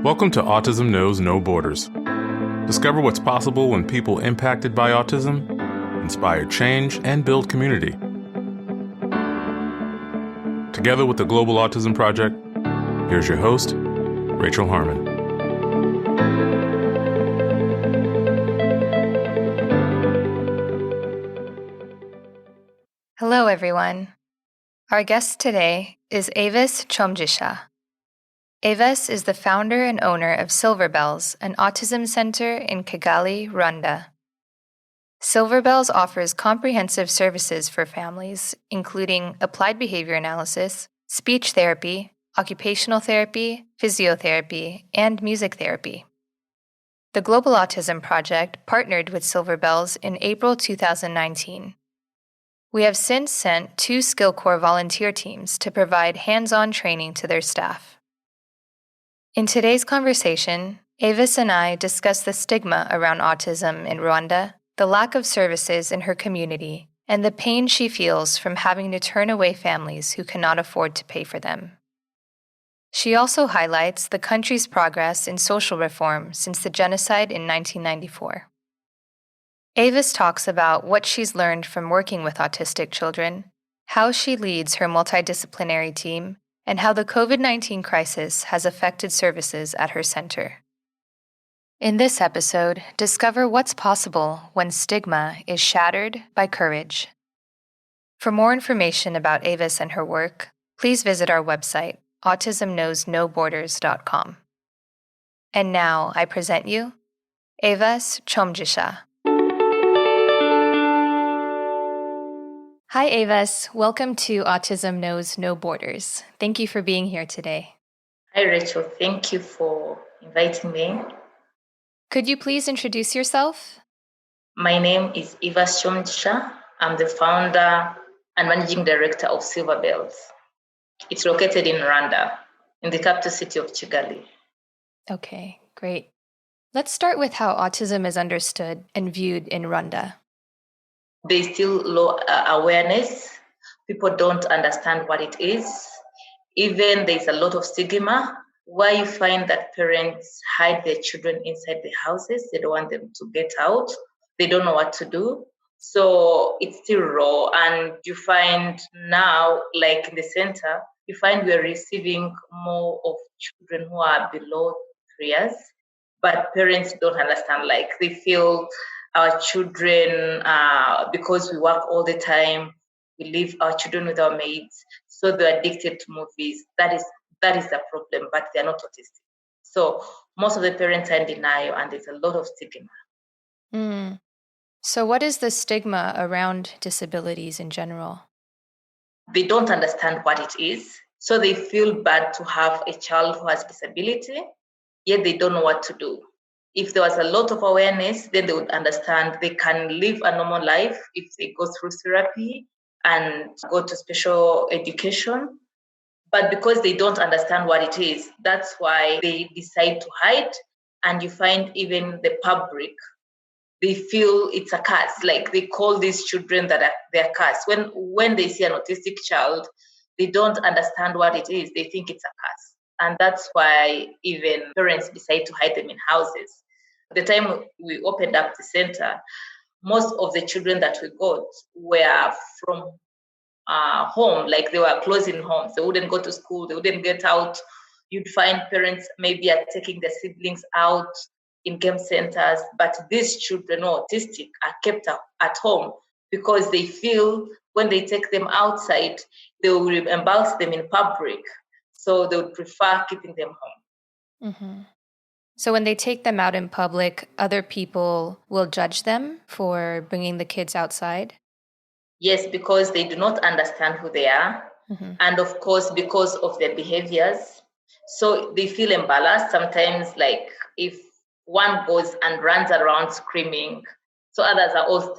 Welcome to Autism Knows No Borders. Discover what's possible when people impacted by autism inspire change and build community. Together with the Global Autism Project, here's your host, Rachel Harmon. Hello, everyone. Our guest today is Evas Kyomugisha. Evas is the founder and owner of Silver Bells, an autism center in Kigali, Rwanda. Silver Bells offers comprehensive services for families, including applied behavior analysis, speech therapy, occupational therapy, physiotherapy, and music therapy. The Global Autism Project partnered with Silver Bells in April 2019. We have since sent 2 SkillCorps volunteer teams to provide hands-on training to their staff. In today's conversation, Evas and I discuss the stigma around autism in Rwanda, the lack of services in her community, and the pain she feels from having to turn away families who cannot afford to pay for them. She also highlights the country's progress in social reform since the genocide in 1994. Evas talks about what she's learned from working with autistic children, how she leads her multidisciplinary team, and how the COVID-19 crisis has affected services at her center. In this episode, discover what's possible when stigma is shattered by courage. For more information about Evas and her work, please visit our website, autismknowsnoborders.com. And now I present you, Evas Kyomugisha. Hi, Evas. Welcome to Autism Knows No Borders. Thank you for being here today. Hi, Rachel. Thank you for inviting me. Could you please introduce yourself? My name is Evas Kyomugisha. I'm the founder and managing director of Silver Bells. It's located in Rwanda, in the capital city of Kigali. Okay, great. Let's start with how autism is understood and viewed in Rwanda. There's still low awareness. People don't understand what it is. Even there's a lot of stigma where you find that parents hide their children inside their houses. They don't want them to get out. They don't know what to do. So it's still raw. And you find now, like in the center, you find we're receiving more of children who are below 3 years, but parents don't understand. Like they feel our children, because we work all the time, we leave our children with our maids, so they're addicted to movies. That is the problem, but they're not autistic. So most of the parents are in denial, and there's a lot of stigma. So what is the stigma around disabilities in general? They don't understand what it is, so they feel bad to have a child who has disability, yet they don't know what to do. If there was a lot of awareness, then they would understand they can live a normal life if they go through therapy and go to special education. But because they don't understand what it is, that's why they decide to hide. And you find even the public, they feel it's a curse. Like they call these children that they're cursed. When they see an autistic child, they don't understand what it is. They think it's a curse. And that's why even parents decide to hide them in houses. The time we opened up the center, most of the children that we got were from home, like they were closing homes. They wouldn't go to school, they wouldn't get out. You'd find parents maybe are taking their siblings out in game centers, but these children who are autistic are kept at home because they feel when they take them outside, they will embarrass them in public. So they would prefer keeping them home. Mm-hmm. So when they take them out in public, other people will judge them for bringing the kids outside? Yes, because they do not understand who they are. Mm-hmm. And of course, because of their behaviors. So they feel embarrassed sometimes, like if one goes and runs around screaming, so others are all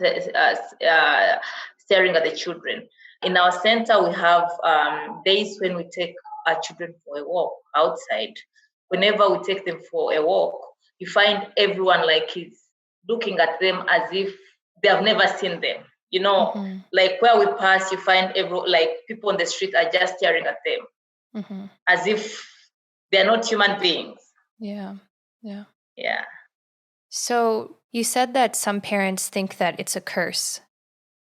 staring at the children. In our center, we have days when we take our children for a walk outside. Whenever we take them for a walk, you find everyone like is looking at them as if they have never seen them. You know, mm-hmm. Like where we pass, you find people on the street are just staring at them as if they're not human beings. Yeah. Yeah. Yeah. So you said that some parents think that it's a curse,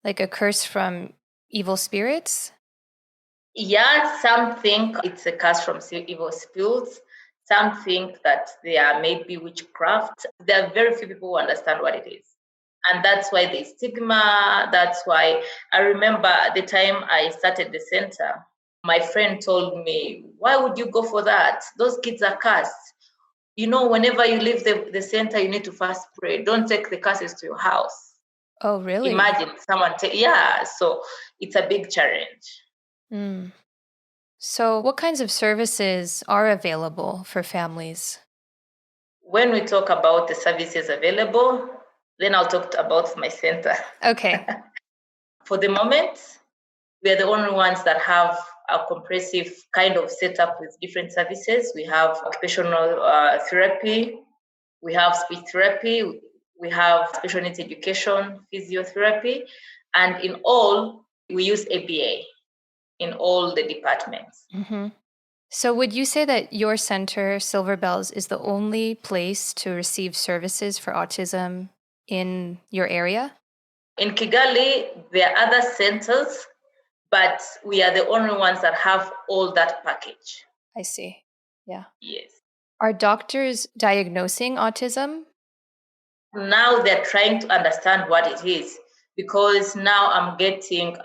like a curse from evil spirits? Yeah, some think it's a curse from evil spirits. Some think that they are maybe witchcraft. There are very few people who understand what it is. And that's why the stigma. That's why I remember at the time I started the center, my friend told me, why would you go for that? Those kids are cursed. You know, whenever you leave the center, you need to first pray. Don't take the curses to your house. Oh, really? Imagine someone, yeah. So it's a big challenge. Mm. So, what kinds of services are available for families? When we talk about the services available, then I'll talk about my center. Okay. For the moment, we are the only ones that have a comprehensive kind of setup with different services. We have occupational therapy, we have speech therapy, we have special needs education, physiotherapy, and in all, we use ABA in all the departments. Mm-hmm. So, would you say that your center, Silver Bells, is the only place to receive services for autism in your area? In Kigali, there are other centers, but we are the only ones that have all that package. I see. Yeah. Yes. Are doctors diagnosing autism? Now they're trying to understand what it is, because now I'm getting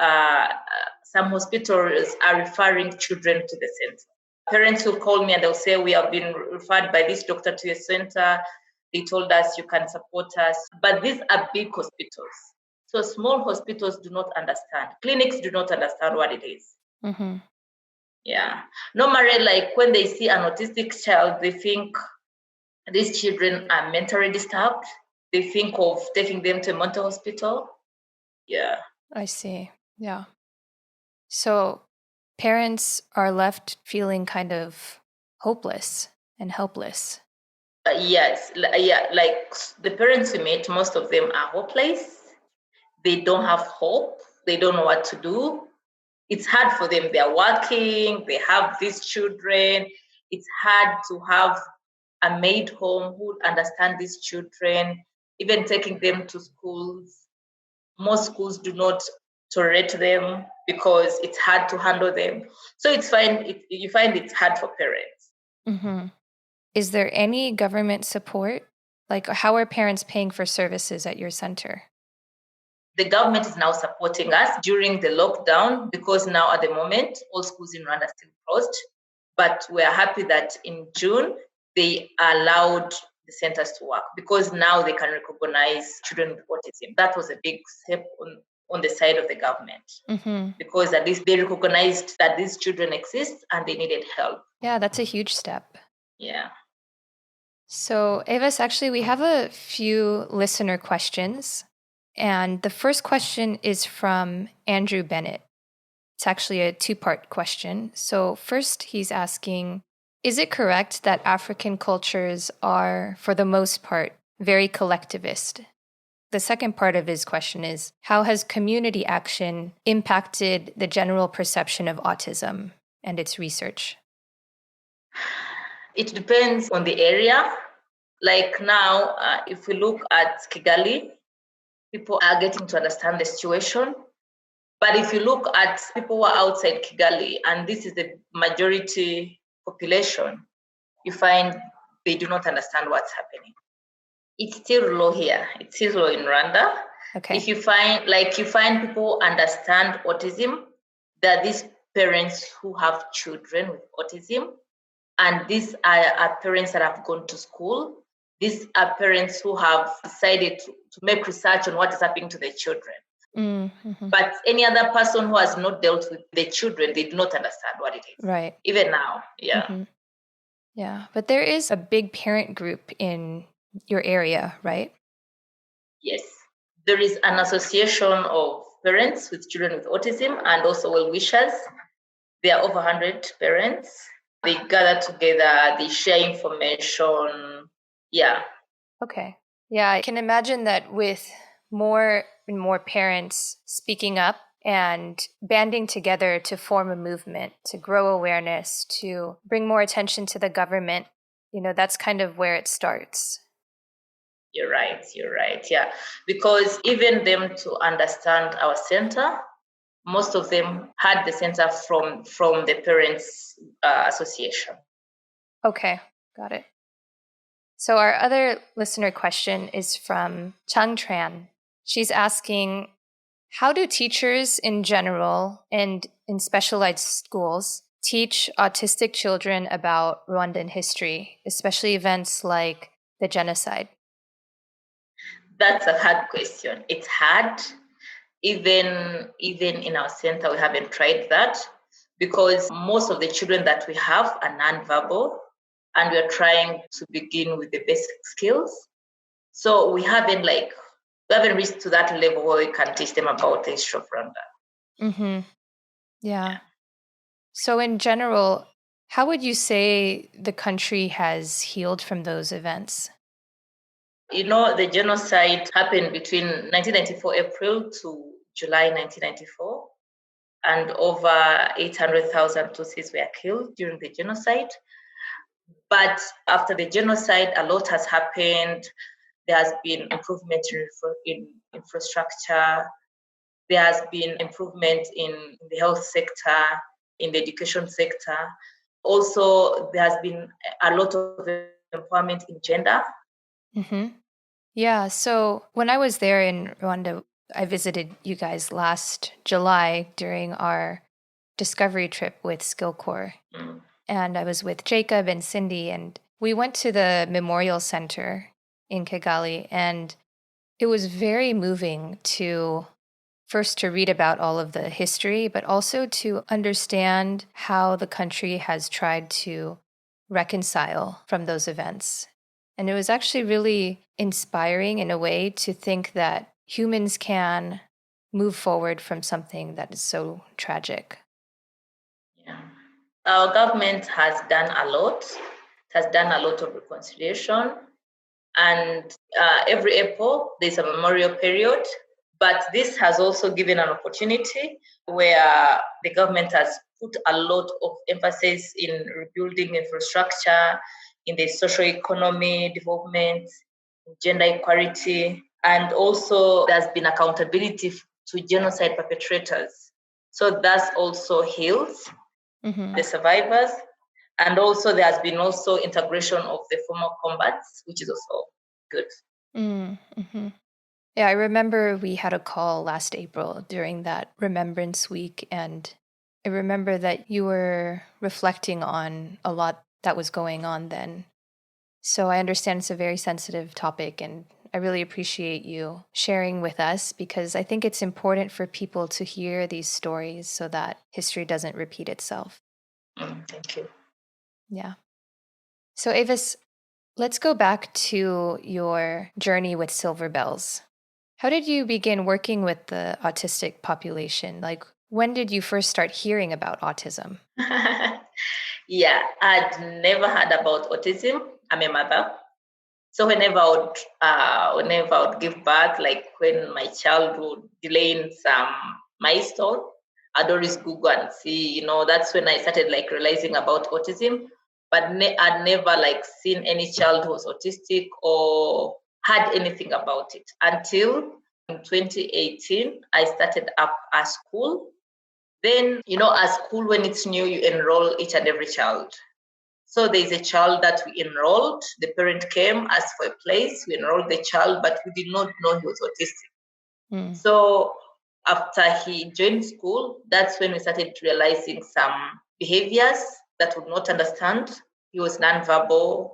some hospitals are referring children to the center. Parents will call me and they'll say, we have been referred by this doctor to your center. They told us you can support us. But these are big hospitals. So small hospitals do not understand. Clinics do not understand what it is. Mm-hmm. Yeah. Normally, like when they see an autistic child, they think these children are mentally disturbed. They think of taking them to a mental hospital. Yeah. I see. Yeah. So parents are left feeling kind of hopeless and helpless. Yes. Yeah. Like the parents we meet, most of them are hopeless. They don't have hope. They don't know what to do. It's hard for them. They're working. They have these children. It's hard to have a maid home who would understand these children, even taking them to schools. Most schools do not tolerate them because it's hard to handle them. So you find it's hard for parents. Mm-hmm. Is there any government support? Like, how are parents paying for services at your center? The government is now supporting us during the lockdown, because now at the moment, all schools in Rwanda are still closed. But we are happy that in June, they allowed the centers to work, because now they can recognize children with autism. That was a big step on the side of the government, Mm-hmm. because at least they recognized that these children exist and they needed help. Yeah, that's a huge step. Yeah. So, Evas, actually, we have a few listener questions. And the first question is from Andrew Bennett. It's actually a two-part question. So, first, he's asking, is it correct that African cultures are, for the most part, very collectivist? The second part of his question is, how has community action impacted the general perception of autism and its research? It depends on the area. Like now, if we look at Kigali, people are getting to understand the situation. But if you look at people who are outside Kigali, and this is the majority population, you find they do not understand what's happening. It's still low here. It's still low in Rwanda. Okay. If you find people understand autism, there are these parents who have children with autism, and these are parents that have gone to school. These are parents who have decided to make research on what is happening to their children. Mm-hmm. But any other person who has not dealt with the children, they do not understand what it is. Right. Even now, yeah. Mm-hmm. Yeah, but there is a big parent group in your area, right? Yes. There is an association of parents with children with autism and also well-wishers. There are over 100 parents. They gather together, they share information. Yeah. Okay. Yeah, I can imagine that with more and more parents speaking up and banding together to form a movement, to grow awareness, to bring more attention to the government, that's kind of where it starts. You're right. Yeah. Because even them to understand our center, most of them had the center from the parents association. Okay, got it. So our other listener question is from Chang Tran. She's asking, how do teachers in general and in specialized schools teach autistic children about Rwandan history, especially events like the genocide? That's a hard question. It's hard. Even in our center, we haven't tried that because most of the children that we have are nonverbal, and we're trying to begin with the basic skills. So we haven't reached to that level where we can teach them about the history of Rwanda. Mm-hmm. Yeah. So in general, how would you say the country has healed from those events? The genocide happened between 1994 April to July 1994, and over 800,000 Tutsis were killed during the genocide. But after the genocide, a lot has happened. There has been improvement in infrastructure. There has been improvement in the health sector, in the education sector. Also, there has been a lot of empowerment in gender. Mm-hmm. Yeah. So when I was there in Rwanda, I visited you guys last July during our discovery trip with Skillcore. Mm. And I was with Jacob and Cindy, and we went to the Memorial Center in Kigali. And it was very moving to first to read about all of the history, but also to understand how the country has tried to reconcile from those events. And it was actually really inspiring in a way to think that humans can move forward from something that is so tragic. Yeah. Our government has done a lot. It has done a lot of reconciliation. And every April, there's a memorial period. But this has also given an opportunity where the government has put a lot of emphasis in rebuilding infrastructure, in the social economy development, gender equality, and also there's been accountability to genocide perpetrators. So that's also heals the survivors. And also there has been also integration of the former combats, which is also good. Mm-hmm. Yeah, I remember we had a call last April during that Remembrance Week, and I remember that you were reflecting on a lot that was going on then. So I understand it's a very sensitive topic, and I really appreciate you sharing with us because I think it's important for people to hear these stories so that history doesn't repeat itself. Thank you. Yeah. So, Evas, let's go back to your journey with Silver Bells. How did you begin working with the autistic population? Like, when did you first start hearing about autism? Yeah, I'd never heard about autism. I'm a mother. So whenever I would give birth, like when my child would delay in some milestone, I'd always Google and see, that's when I started like realizing about autism. But I'd never like seen any child who was autistic or had anything about it until in 2018, I started up a school. Then, a school, when it's new, you enroll each and every child. So there's a child that we enrolled. The parent came, asked for a place. We enrolled the child, but we did not know he was autistic. So after he joined school, that's when we started realizing some behaviors that would not understand. He was nonverbal.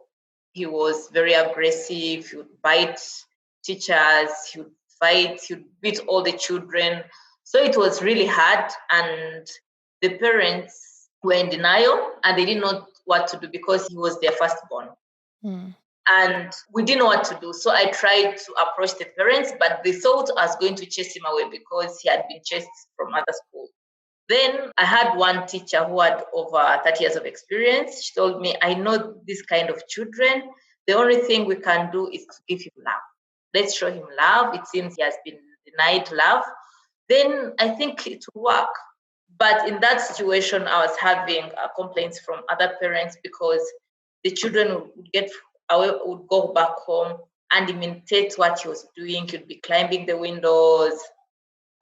He was very aggressive. He would bite teachers. He would fight. He would beat all the children. So it was really hard. And the parents were in denial and they didn't know what to do because he was their firstborn. And we didn't know what to do. So I tried to approach the parents, but they thought I was going to chase him away because he had been chased from other schools. Then I had one teacher who had over 30 years of experience. She told me, I know this kind of children. The only thing we can do is to give him love. Let's show him love. It seems he has been denied love. Then I think it will work. But in that situation, I was having complaints from other parents because the children would get away, would go back home and imitate what he was doing. He would be climbing the windows,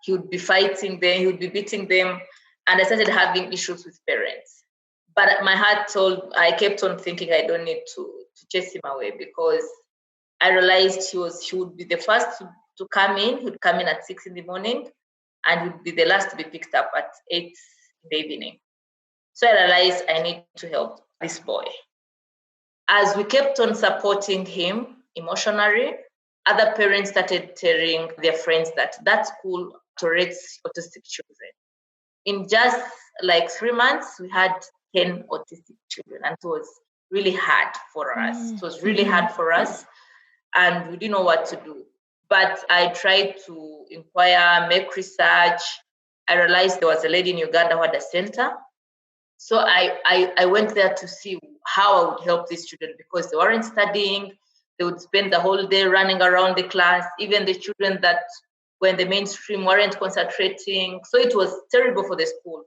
he would be fighting them, he would be beating them. And I started having issues with parents. But my heart I kept on thinking I don't need to chase him away, because I realized he would be the first to come in. He would come in at 6 a.m. and he would be the last to be picked up at 8 in the evening. So I realized I need to help this boy. As we kept on supporting him emotionally, other parents started telling their friends that school tolerates autistic children. In just like 3 months, we had 10 autistic children, and it was really hard for us. It was really hard for us, and we didn't know what to do. But I tried to inquire, make research. I realized there was a lady in Uganda who had a center. So I went there to see how I would help these children, because they weren't studying. They would spend the whole day running around the class. Even the children that were in the mainstream weren't concentrating. So it was terrible for the school.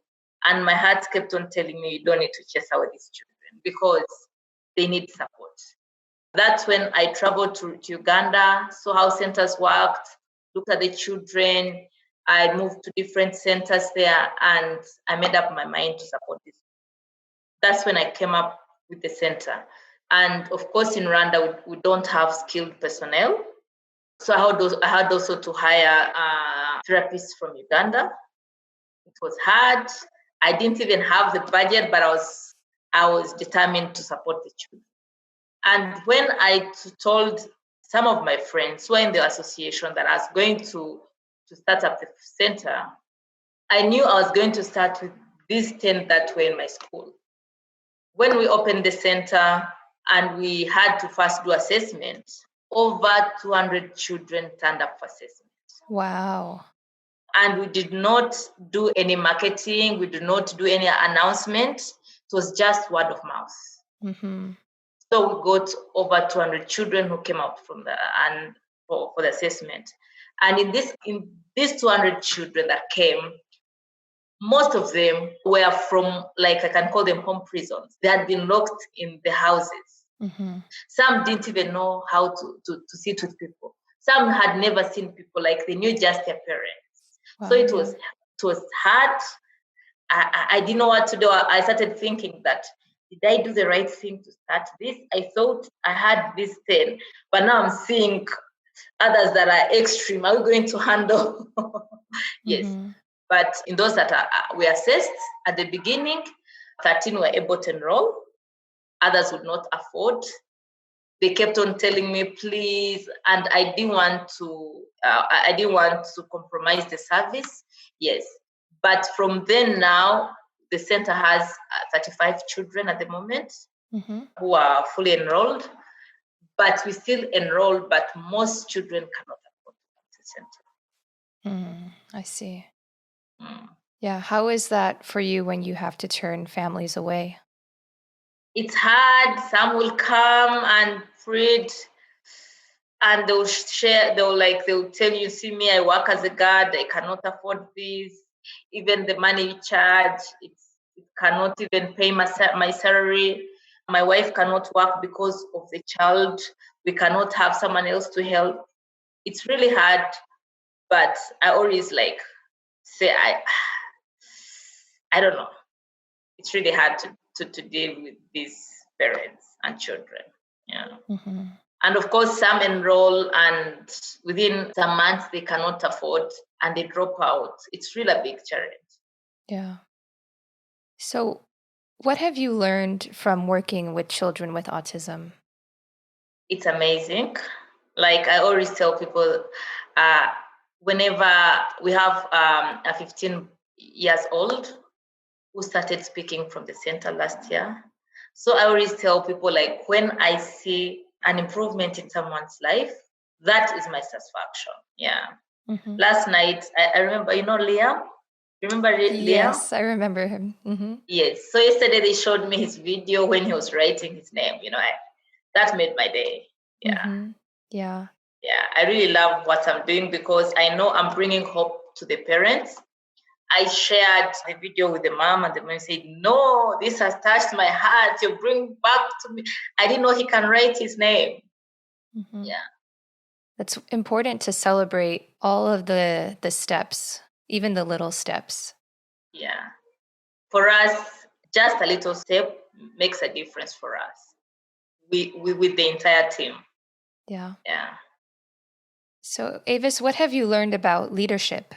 And my heart kept on telling me, you don't need to chase away these children, because they need support. That's when I traveled to Uganda, saw how centers worked, looked at the children. I moved to different centers there, and I made up my mind to support this. That's when I came up with the center. And of course, in Rwanda, we don't have skilled personnel. So I had also to hire therapists from Uganda. It was hard. I didn't even have the budget, but I was determined to support the children. And when I told some of my friends who are in the association that I was going to start up the center, I knew I was going to start with these 10 that were in my school. When we opened the center and we had to first do assessment, over 200 children turned up for assessment. Wow. And we did not do any marketing. We did not do any announcement. It was just word of mouth. Mm-hmm. So we got over 200 children who came out from for the assessment. And in these 200 children that came, most of them were from, like, I can call them home prisons. They had been locked in the houses. Mm-hmm. Some didn't even know how to sit with people. Some had never seen people, like they knew just their parents. Wow. So it was hard. I didn't know what to do. I started thinking that, did I do the right thing to start this? I thought I had this 10, but now I'm seeing others that are extreme. Are we going to handle? Yes. Mm-hmm. But in those that we assessed at the beginning, 13 were able to enroll. Others would not afford. They kept on telling me, please, and I didn't want to compromise the service. Yes. But from then now, the center has 35 children at the moment, mm-hmm. who are fully enrolled. But we still enroll, but most children cannot afford the center. I see. Yeah. How is that for you when you have to turn families away? It's hard. Some will come and plead, and they'll share. They'll tell you, see me, I work as a guard. I cannot afford this. Even the money you charge, it cannot even pay my salary. My wife cannot work because of the child. We cannot have someone else to help. It's really hard, but I always say I don't know. It's really hard to deal with these parents and children. Yeah. Mm-hmm. And of course, some enroll and within some months they cannot afford and they drop out. It's really a big challenge. Yeah. So what have you learned from working with children with autism? It's amazing. Like I always tell people, whenever we have a 15 years old who started speaking from the center last year. So I always tell people, like, when I see an improvement in someone's life, that is my satisfaction. Yeah. Mm-hmm. Last night, I remember, Liam? Remember Liam? Yes, I remember him. Mm-hmm. Yes. So yesterday they showed me his video when he was writing his name. That made my day. Yeah. Mm-hmm. Yeah. Yeah. I really love what I'm doing because I know I'm bringing hope to the parents. I shared the video with the mom, and the mom said, "No, this has touched my heart. You bring back to me." I didn't know he can write his name. Mm-hmm. Yeah. It's important to celebrate all of the steps, even the little steps. Yeah. For us, just a little step makes a difference for us. We with the entire team. Yeah. Yeah. So, Avis, what have you learned about leadership?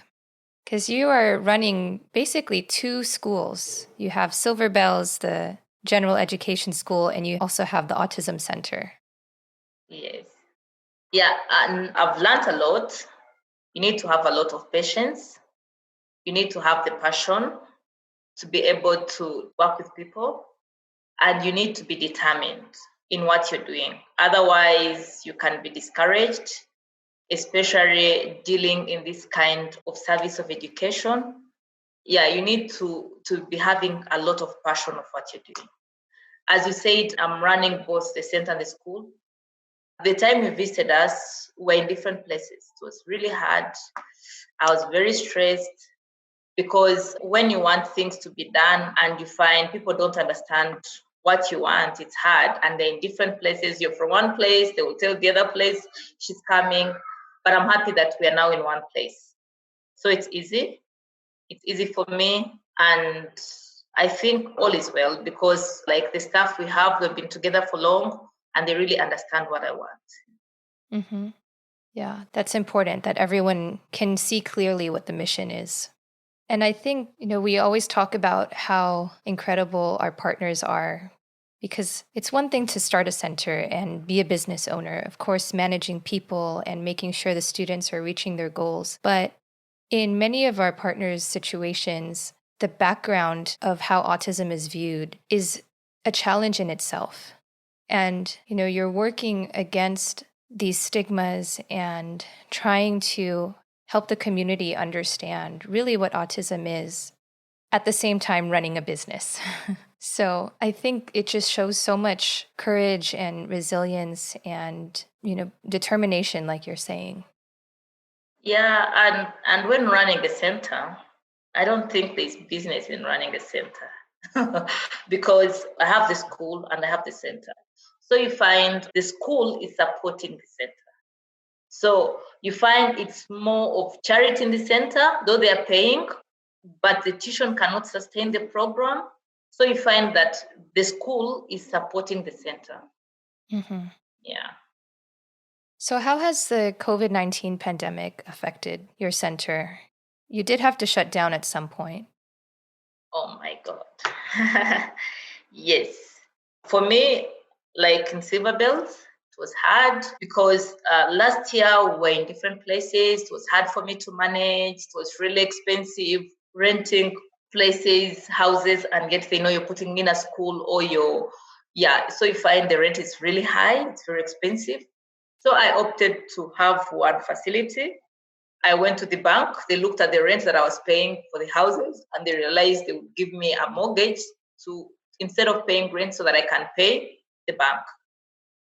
Because you are running basically two schools. You have Silver Bells, the general education school, and you also have the Autism Center. Yes. Yeah, and I've learned a lot. You need to have a lot of patience. You need to have the passion to be able to work with people, and you need to be determined in what you're doing. Otherwise, you can be discouraged, especially dealing in this kind of service of education. Yeah, you need to be having a lot of passion of what you're doing. As you said, I'm running both the center and the school. The time you visited us, we were in different places. It was really hard. I was very stressed because when you want things to be done and you find people don't understand what you want, it's hard. And they're in different places. You're from one place, they will tell the other place she's coming. But I'm happy that we are now in one place. So it's easy. It's easy for me. And I think all is well because, like, the staff we have, we've been together for long and they really understand what I want. Mm-hmm. Yeah, that's important that everyone can see clearly what the mission is. And I think, we always talk about how incredible our partners are because it's one thing to start a center and be a business owner, of course, managing people and making sure the students are reaching their goals. But in many of our partners' situations, the background of how autism is viewed is a challenge in itself. And, you're working against these stigmas and trying to help the community understand really what autism is, at the same time running a business. So I think it just shows so much courage and resilience and, determination, like you're saying. Yeah, and when running a center, I don't think there's business in running a center because I have the school and I have the center. So you find the school is supporting the center. So you find it's more of charity in the center, though they are paying, but the tuition cannot sustain the program. So you find that the school is supporting the center. Mm-hmm. Yeah. So, how has the COVID-19 pandemic affected your center? You did have to shut down at some point. Oh my God. Yes. For me, like in Silver Bells, it was hard because last year we were in different places. It was hard for me to manage. It was really expensive renting places, houses, and yet they know you're putting in a school or so you find the rent is really high. It's very expensive. So I opted to have one facility. I went to the bank, they looked at the rent that I was paying for the houses, and they realized they would give me a mortgage to instead of paying rent so that I can pay the bank.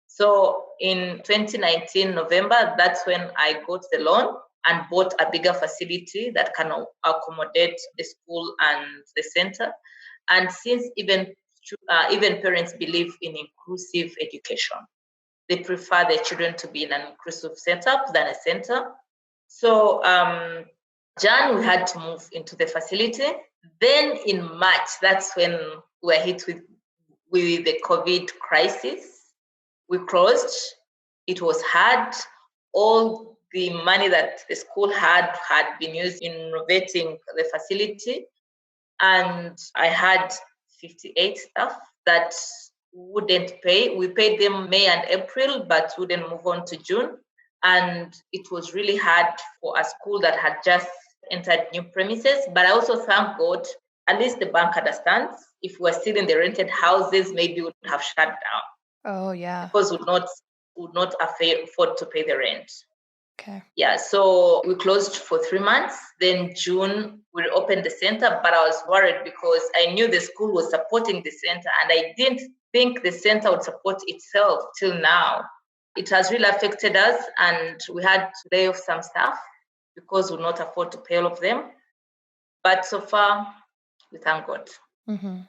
So in 2019, November, that's when I got the loan and bought a bigger facility that can accommodate the school and the center. And since even parents believe in inclusive education, they prefer their children to be in an inclusive setup than a center. So Jan, we had to move into the facility. Then in March, that's when we were hit with the COVID crisis. We closed. It was hard. All the money that the school had been used in renovating the facility. And I had 58 staff that wouldn't pay. We paid them May and April, but wouldn't move on to June. And it was really hard for a school that had just entered new premises. But I also thank God, at least the bank understands. If we're still in the rented houses, maybe we would have shut down. Oh, yeah. Because we would not afford to pay the rent. Okay. Yeah, so we closed for 3 months. Then June, we opened the center, but I was worried because I knew the school was supporting the center and I didn't think the center would support itself till now. It has really affected us and we had to lay off some staff because we would not afford to pay all of them. But so far, we thank God. Mm-hmm.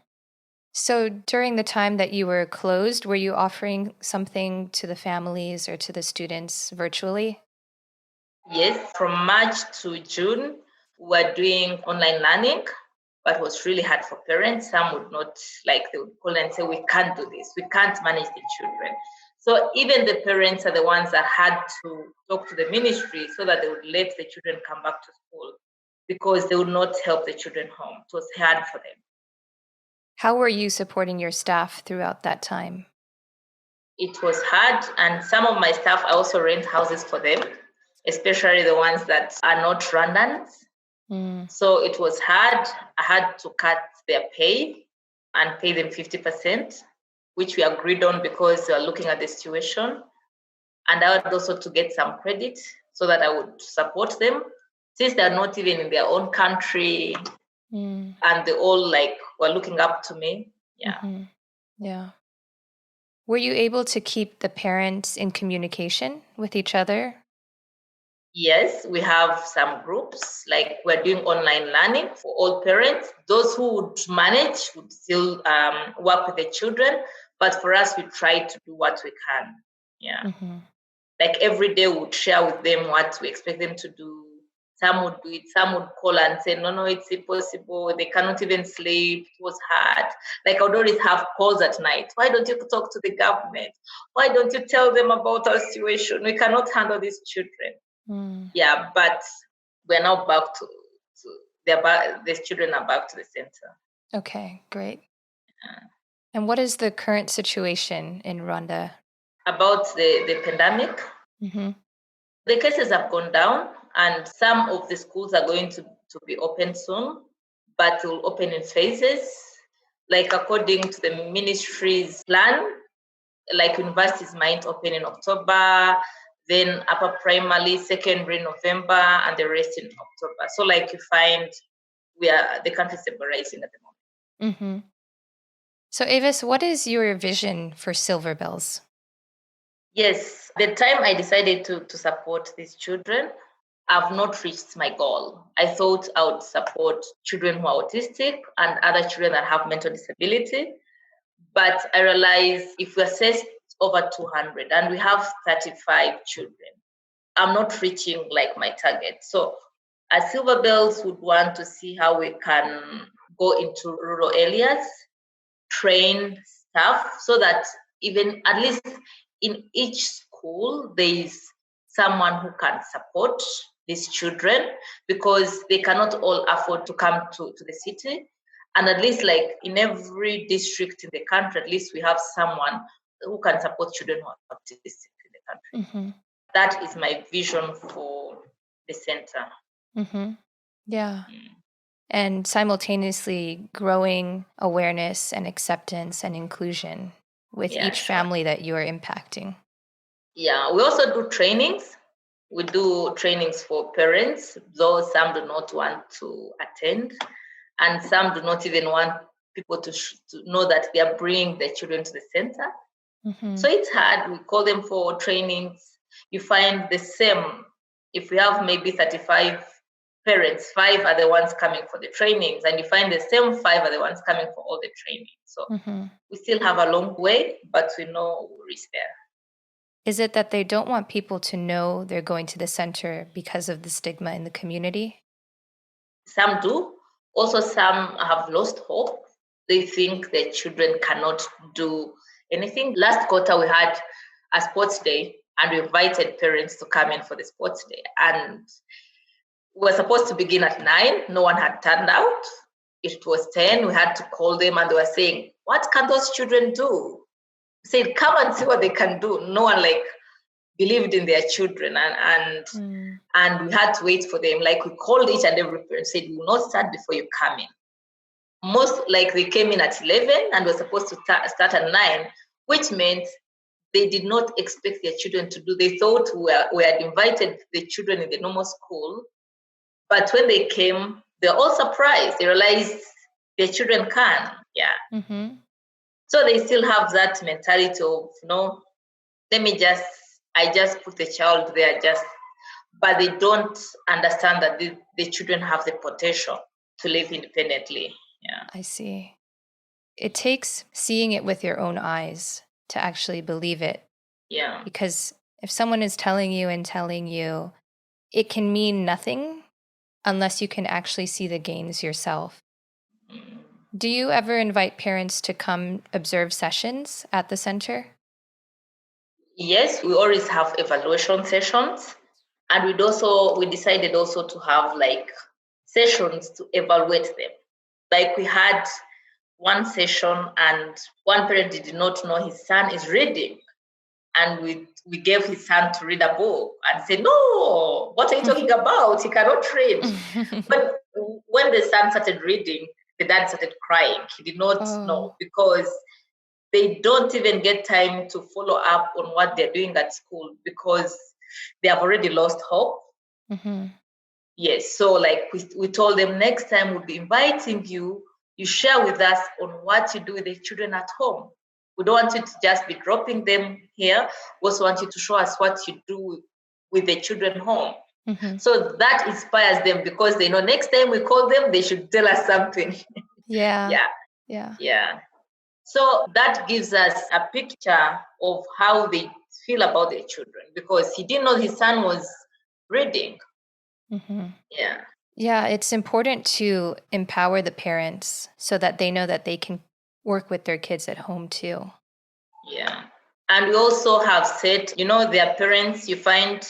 So during the time that you were closed, were you offering something to the families or to the students virtually? Yes, from March to June, we were doing online learning, but it was really hard for parents. Some would not they would call and say, we can't do this, we can't manage the children. So even the parents are the ones that had to talk to the ministry so that they would let the children come back to school because they would not help the children home. It was hard for them. How were you supporting your staff throughout that time? It was hard, and some of my staff, I also rent houses for them, especially the ones that are not Rwandans. Mm. So it was hard. I had to cut their pay and pay them 50%, which we agreed on because we are looking at the situation. And I had also to get some credit so that I would support them, since they're not even in their own country and they all were looking up to me. Yeah. Mm-hmm. Yeah. Were you able to keep the parents in communication with each other? Yes, we have some groups, like we're doing online learning for all parents. Those who would manage would still work with the children, but for us, we try to do what we can. Yeah. Mm-hmm. Like every day, we would share with them what we expect them to do. Some would do it, some would call and say, no, it's impossible. They cannot even sleep. It was hard. Like I would always have calls at night. Why don't you talk to the government? Why don't you tell them about our situation? We cannot handle these children. Yeah, but we're now back to the children are back to the center. Okay, great. And what is the current situation in Rwanda? About the pandemic, Mm-hmm. the cases have gone down, and some of the schools are going to be open soon, but will open in phases, like according to the ministry's plan. Like universities might open in October, then upper primary, secondary November, and the rest in October. So like you find the country is stabilizing at the moment. Mm-hmm. So Avis, what is your vision for Silver Bells? Yes, the time I decided to support these children, I've not reached my goal. I thought I would support children who are autistic and other children that have mental disability. But I realized if we assess over 200 and we have 35 children, I'm not reaching my target. So as Silver Bells would want to see how we can go into rural areas, train staff so that even at least in each school, there is someone who can support these children because they cannot all afford to come to the city. And at least in every district in the country, at least we have someone who can support children who are autistic in the country. Mm-hmm. That is my vision for the center. Mm-hmm. Yeah. And simultaneously growing awareness and acceptance and inclusion with each family that you are impacting. Yeah, we also do trainings. We do trainings for parents, though some do not want to attend, and some do not even want people to know that they are bringing their children to the center. Mm-hmm. So it's hard. We call them for trainings. You find the same. If we have maybe 35 parents, 5 are the ones coming for the trainings, and you find the same 5 are the ones coming for all the trainings. So we still have a long way, but we know we'll reach there. Is it that they don't want people to know they're going to the center because of the stigma in the community? Some do. Also, some have lost hope. They think their children cannot do anything. Last quarter, we had a sports day, and we invited parents to come in for the sports day. And we were supposed to begin at 9. No one had turned out. It was 10. We had to call them, and they were saying, what can those children do? We said, come and see what they can do. No one believed in their children, and we had to wait for them. We called each and every parent, said, we will not start before you come in. Most they came in at 11 and were supposed to start at 9, which meant they did not expect their children to do. They thought we had invited the children in the normal school, but when they came, they're all surprised. They realized their children can. Yeah. Mm-hmm. So they still have that mentality of, I just put the child there but they don't understand that the children have the potential. to live independently. Yeah. I see. It takes seeing it with your own eyes to actually believe it. Yeah. Because if someone is telling you, it can mean nothing unless you can actually see the gains yourself. Mm. Do you ever invite parents to come observe sessions at the center? Yes, we always have evaluation sessions, and we decided also to have like sessions to evaluate them. Like we had one session and one parent did not know his son is reading, and we gave his son to read a book and said, no, what are you talking about? He cannot read. But when the son started reading, the dad started crying. He did not know, because they don't even get time to follow up on what they're doing at school because they have already lost hope. Mm-hmm. Yes, so like we told them, next time we'll be inviting you, you share with us on what you do with the children at home. We don't want you to just be dropping them here. We also want you to show us what you do with the children home. Mm-hmm. So that inspires them, because they know next time we call them, they should tell us something. Yeah. Yeah. So that gives us a picture of how they feel about their children, because he didn't know his son was reading. Mm-hmm. Yeah. Yeah, it's important to empower the parents so that they know that they can work with their kids at home too. Yeah. And we also have said, their parents, you find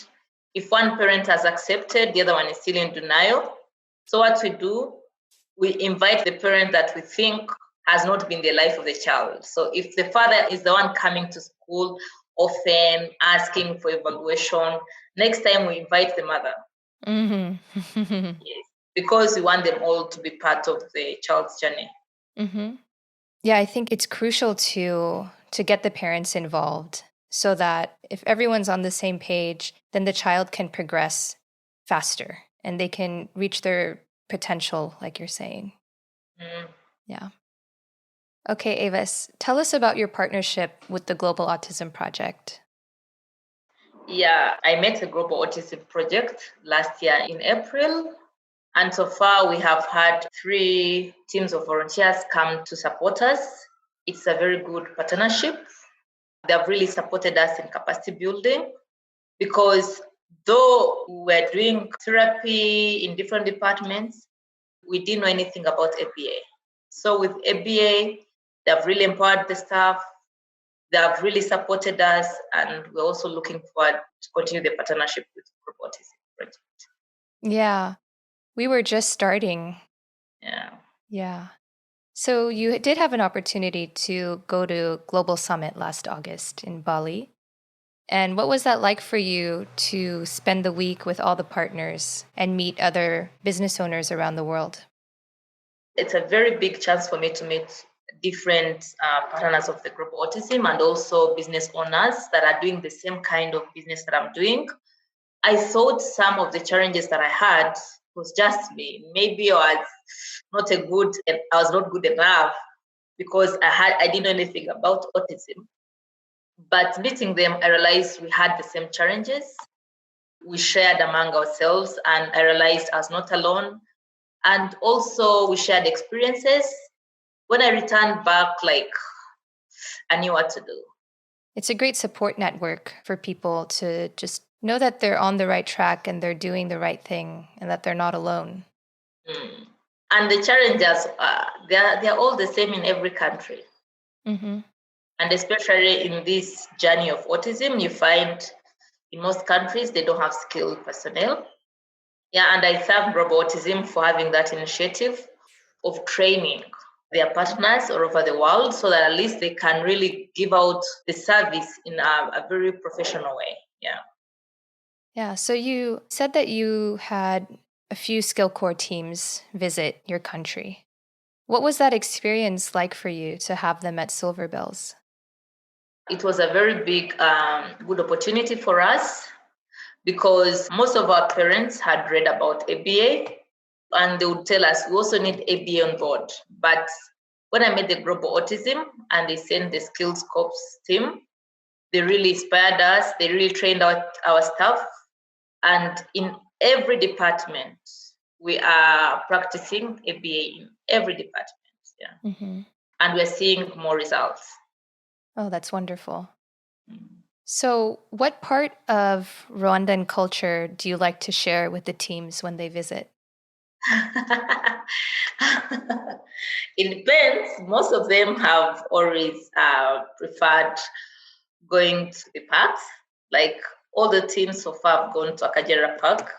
if one parent has accepted, the other one is still in denial. So what we do, we invite the parent that we think has not been the life of the child. So if the father is the one coming to school often, asking for evaluation, next time we invite the mother. Mm-hmm. Yes, because we want them all to be part of the child's journey. Mm-hmm. Yeah, I think it's crucial to get the parents involved so that if everyone's on the same page, then the child can progress faster and they can reach their potential, like you're saying. Mm. Yeah. Okay, Evas, tell us about your partnership with the Global Autism Project. Yeah, I met the Global Autism Project last year in April. And so far, we have had 3 teams of volunteers come to support us. It's a very good partnership. They have really supported us in capacity building, because though we're doing therapy in different departments, we didn't know anything about ABA. So with ABA, they have really empowered the staff. They have really supported us, and we're also looking forward to continue the partnership with Global Autism Project. Yeah, we were just starting. Yeah. So you did have an opportunity to go to Global Summit last August in Bali. And what was that like for you to spend the week with all the partners and meet other business owners around the world? It's a very big chance for me to meet different partners of the Global Autism, and also business owners that are doing the same kind of business that I'm doing. I thought some of the challenges that I had was just me. Maybe I was not good enough, because I didn't know anything about autism. But meeting them, I realized we had the same challenges. We shared among ourselves, and I realized I was not alone. And also we shared experiences. When I returned back, I knew what to do. It's a great support network for people to just know that they're on the right track and they're doing the right thing and that they're not alone. Mm. And the challenges, they're all the same in every country. Mm-hmm. And especially in this journey of autism, you find in most countries, they don't have skilled personnel. Yeah, and I thank Global Autism for having that initiative of training their partners all over the world, so that at least they can really give out the service in a very professional way. Yeah. Yeah. So you said that you had a few skill core teams visit your country. What was that experience like for you to have them at Silver Bells? It was a very big, good opportunity for us, because most of our parents had read about ABA, and they would tell us we also need ABA on board. But when I met the Global Autism and they sent the Skills Corps team, they really inspired us. They really trained our staff. And in every department, we are practicing ABA in every department. Yeah. Mm-hmm. And we're seeing more results. Oh, that's wonderful. So, what part of Rwandan culture do you like to share with the teams when they visit? It depends. Most of them have always preferred going to the parks. Like all the teams so far have gone to Akagera Park,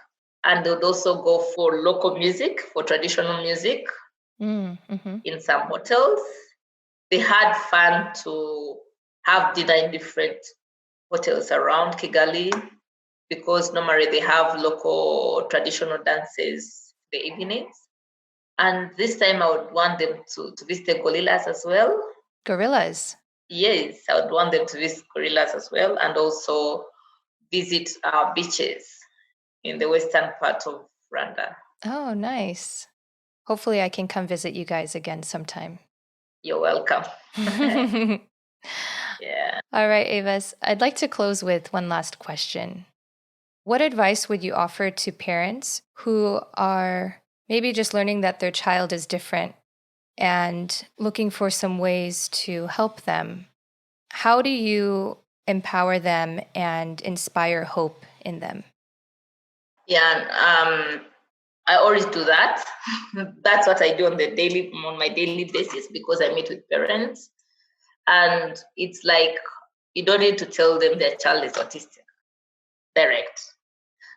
and they would also go for local music, for traditional music Mm-hmm. in some hotels. They had fun to have dinner in different hotels around Kigali because normally they have local traditional dances in the evenings. And this time I would want them to visit the gorillas as well. Gorillas? Yes, I would want them to visit gorillas as well and also visit our beaches in the western part of Rwanda. Oh, nice. Hopefully, I can come visit you guys again sometime. You're welcome. Yeah. Yeah. All right, Evas, I'd like to close with one last question. What advice would you offer to parents who are maybe just learning that their child is different and looking for some ways to help them? How do you empower them and inspire hope in them? Yeah, I always do that. That's what I do on my daily basis because I meet with parents. And it's like you don't need to tell them their child is autistic direct.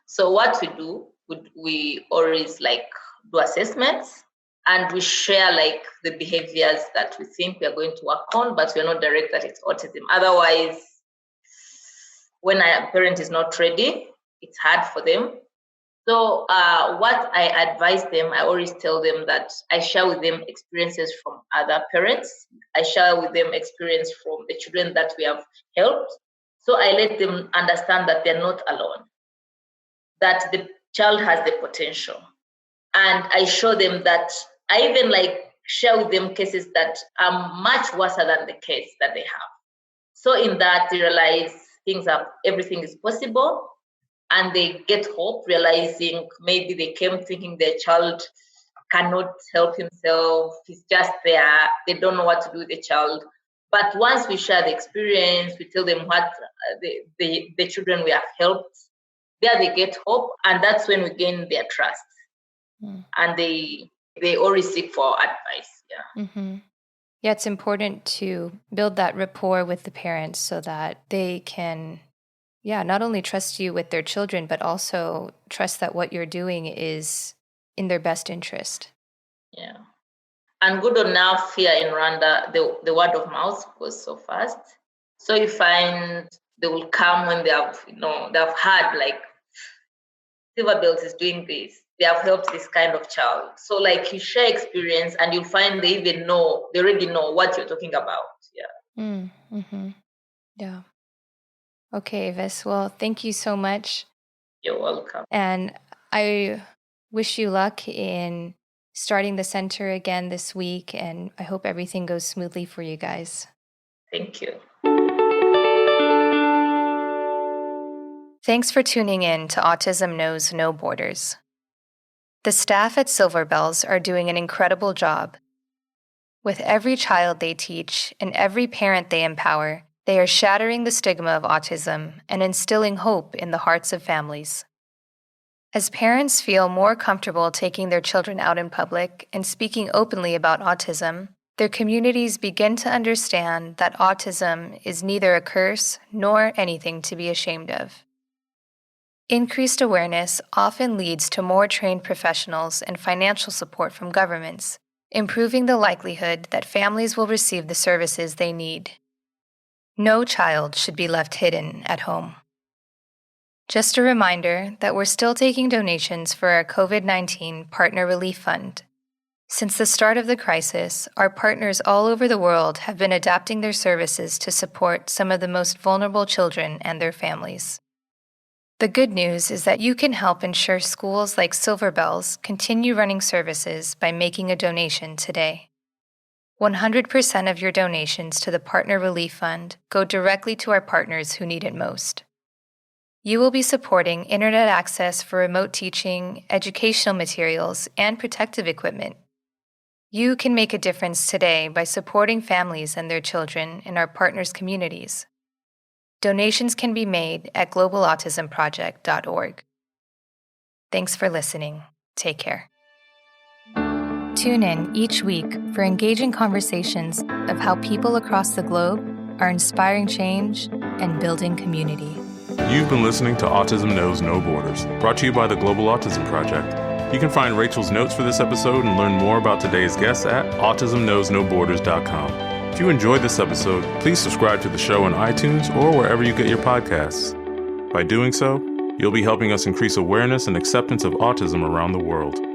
So what we do, we always like do assessments and we share like the behaviors that we think we are going to work on, but we're not direct that it's autism. Otherwise, when a parent is not ready, it's hard for them. So what I advise them, I always tell them that I share with them experiences from other parents. I share with them experience from the children that we have helped. So I let them understand that they're not alone, that the child has the potential. And I show them that I even like share with them cases that are much worse than the case that they have. So in that they realize everything is possible and they get hope, realizing maybe they came thinking their child cannot help himself, he's just there, they don't know what to do with the child. But once we share the experience, we tell them what the children we have helped, there they get hope, and that's when we gain their trust. And they always seek for advice. Yeah. Mm-hmm. Yeah, it's important to build that rapport with the parents so that they can, not only trust you with their children, but also trust that what you're doing is in their best interest. Yeah. And good enough here in Rwanda, the word of mouth goes so fast. So you find they will come when they've had like Silverbelt is doing this. They have helped this kind of child. So like you share experience and you find they already know what you're talking about. Yeah. Mm-hmm. Yeah. Okay, Vis. Well, thank you so much. You're welcome. And I wish you luck in starting the center again this week. And I hope everything goes smoothly for you guys. Thank you. Thanks for tuning in to Autism Knows No Borders. The staff at Silver Bells are doing an incredible job. With every child they teach and every parent they empower, they are shattering the stigma of autism and instilling hope in the hearts of families. As parents feel more comfortable taking their children out in public and speaking openly about autism, their communities begin to understand that autism is neither a curse nor anything to be ashamed of. Increased awareness often leads to more trained professionals and financial support from governments, improving the likelihood that families will receive the services they need. No child should be left hidden at home. Just a reminder that we're still taking donations for our COVID-19 Partner Relief Fund. Since the start of the crisis, our partners all over the world have been adapting their services to support some of the most vulnerable children and their families. The good news is that you can help ensure schools like Silver Bells continue running services by making a donation today. 100% of your donations to the Partner Relief Fund go directly to our partners who need it most. You will be supporting internet access for remote teaching, educational materials, and protective equipment. You can make a difference today by supporting families and their children in our partners' communities. Donations can be made at globalautismproject.org. Thanks for listening. Take care. Tune in each week for engaging conversations of how people across the globe are inspiring change and building community. You've been listening to Autism Knows No Borders, brought to you by the Global Autism Project. You can find Rachel's notes for this episode and learn more about today's guests at autismknowsnoborders.com. If you enjoyed this episode, please subscribe to the show on iTunes or wherever you get your podcasts. By doing so, you'll be helping us increase awareness and acceptance of autism around the world.